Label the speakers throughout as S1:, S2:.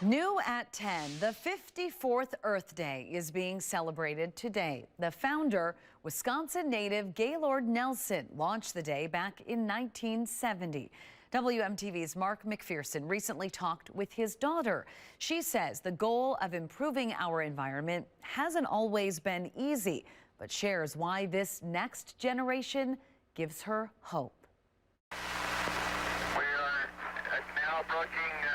S1: New at 10, the 54th Earth Day is being celebrated today. The founder, Wisconsin native Gaylord Nelson, launched the day back in 1970. WMTV's Mark McPherson recently talked with his daughter. She says the goal of improving our environment hasn't always been easy, but shares why this next generation gives her hope.
S2: We are now approaching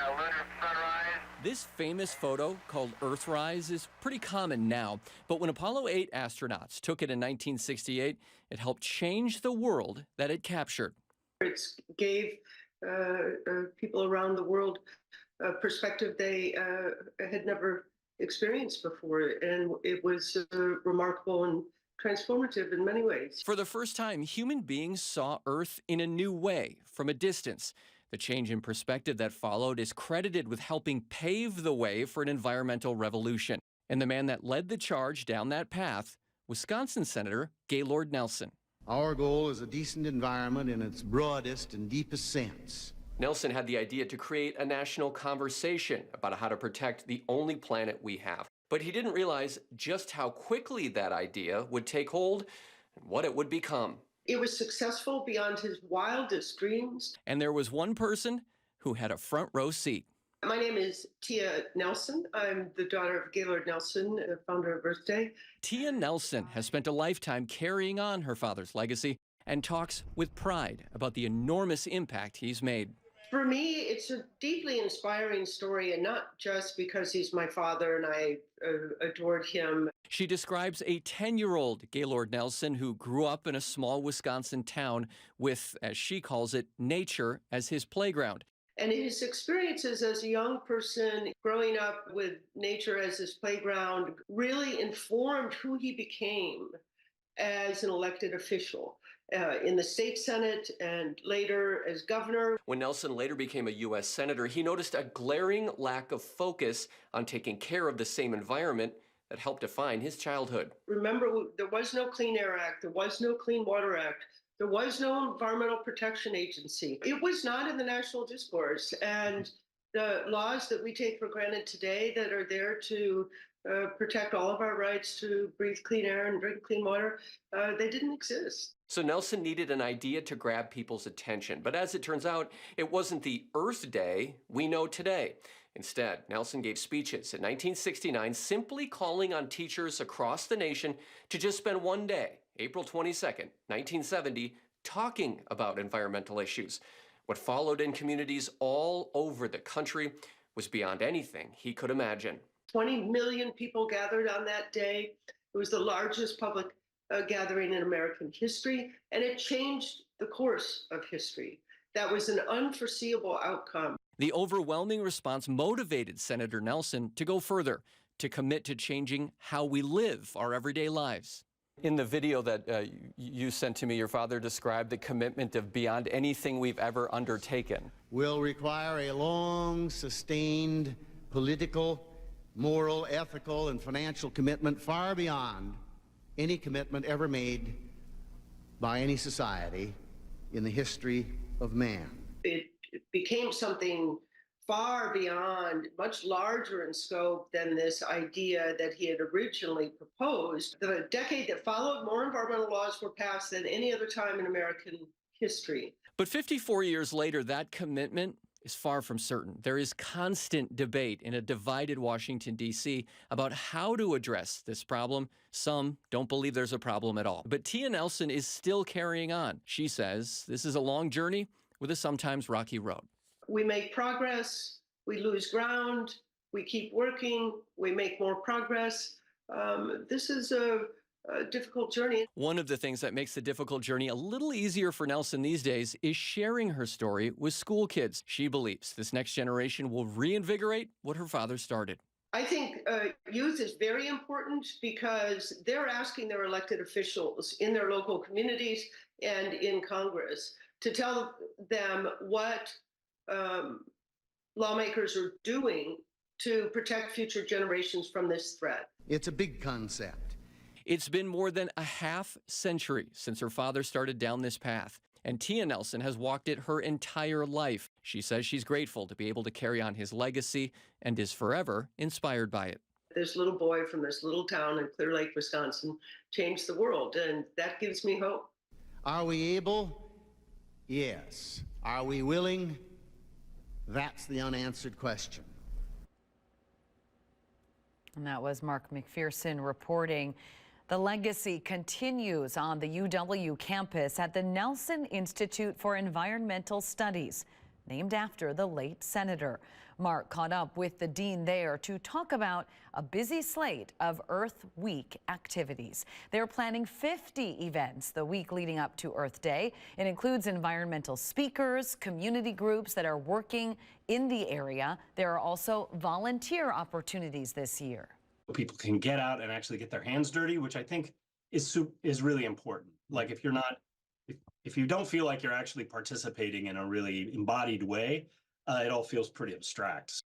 S2: lunar sunrise.
S3: This famous photo, called Earthrise, is pretty common now, but when Apollo 8 astronauts took it in 1968, it helped change the world that it captured.
S4: It gave people around the world a perspective they had never experienced before, and it was remarkable and transformative in many ways.
S3: For the first time, human beings saw Earth in a new way, from a distance. The change in perspective that followed is credited with helping pave the way for an environmental revolution. And the man that led the charge down that path, Wisconsin Senator Gaylord Nelson.
S5: Our goal is a decent environment in its broadest and deepest sense.
S3: Nelson had the idea to create a national conversation about how to protect the only planet we have. But he didn't realize just how quickly that idea would take hold and what it would become.
S4: It was successful beyond his wildest dreams.
S3: And there was one person who had a front row seat.
S4: My name is Tia Nelson. I'm the daughter of Gaylord Nelson, founder of Earth Day.
S3: Tia Nelson has spent a lifetime carrying on her father's legacy and talks with pride about the enormous impact he's made.
S4: For me, it's a deeply inspiring story, and not just because he's my father and I adored him.
S3: She describes a 10-year-old Gaylord Nelson who grew up in a small Wisconsin town with, as she calls it, nature as his playground.
S4: And his experiences as a young person growing up with nature as his playground really informed who he became as an elected official in the state senate and later as governor.
S3: When Nelson later became a U.S. Senator, he noticed a glaring lack of focus on taking care of the same environment that helped define his childhood.
S4: Remember, there was no Clean Air Act, there was no Clean Water Act, there was no Environmental Protection Agency. It was not in the national discourse, and the laws that we take for granted today that are there to protect all of our rights to breathe clean air and drink clean water, they didn't exist.
S3: So Nelson needed an idea to grab people's attention. But as it turns out, it wasn't the Earth Day we know today. Instead, Nelson gave speeches in 1969 simply calling on teachers across the nation to just spend one day, April 22nd, 1970, talking about environmental issues. What followed in communities all over the country was beyond anything he could imagine.
S4: 20 million people gathered on that day. It was the largest public gathering in American history, and it changed the course of history. That was an unforeseeable outcome.
S3: The overwhelming response motivated Senator Nelson to go further, to commit to changing how we live our everyday lives. In the video that you sent to me, your father described the commitment of beyond anything we've ever undertaken.
S5: Will require a long, sustained political, moral, ethical, and financial commitment far beyond any commitment ever made by any society in the history of man.
S4: It became something far beyond, much larger in scope than this idea that he had originally proposed. The decade that followed, more environmental laws were passed than any other time in American history.
S3: But 54 years later, that commitment is far from certain. There is constant debate in a divided Washington, D.C. about how to address this problem. Some don't believe there's a problem at all. But Tia Nelson is still carrying on. She says this is a long journey with a sometimes rocky road.
S4: We make progress, we lose ground, we keep working, we make more progress. This is a difficult journey.
S3: One of the things that makes the difficult journey a little easier for Nelson these days is sharing her story with school kids. She believes this next generation will reinvigorate what her father started.
S4: I think youth is very important because they're asking their elected officials in their local communities and in Congress to tell them what lawmakers are doing to protect future generations from this threat.
S5: It's a big concept.
S3: It's been more than a half century since her father started down this path. And Tia Nelson has walked it her entire life. She says she's grateful to be able to carry on his legacy and is forever inspired by it.
S4: This little boy from this little town in Clear Lake, Wisconsin, changed the world, and that gives me hope.
S5: Are we able? Yes. Are we willing? That's the unanswered question.
S1: And that was Mark McPherson reporting. The legacy continues on the UW campus at the Nelson Institute for Environmental Studies, named after the late senator. Mark caught up with the dean there to talk about a busy slate of Earth Week activities. They're planning 50 events the week leading up to Earth Day. It includes environmental speakers, community groups that are working in the area. There are also volunteer opportunities this year.
S6: People can get out and actually get their hands dirty, which I think is really important. Like if you don't feel like you're actually participating in a really embodied way, it all feels pretty abstract.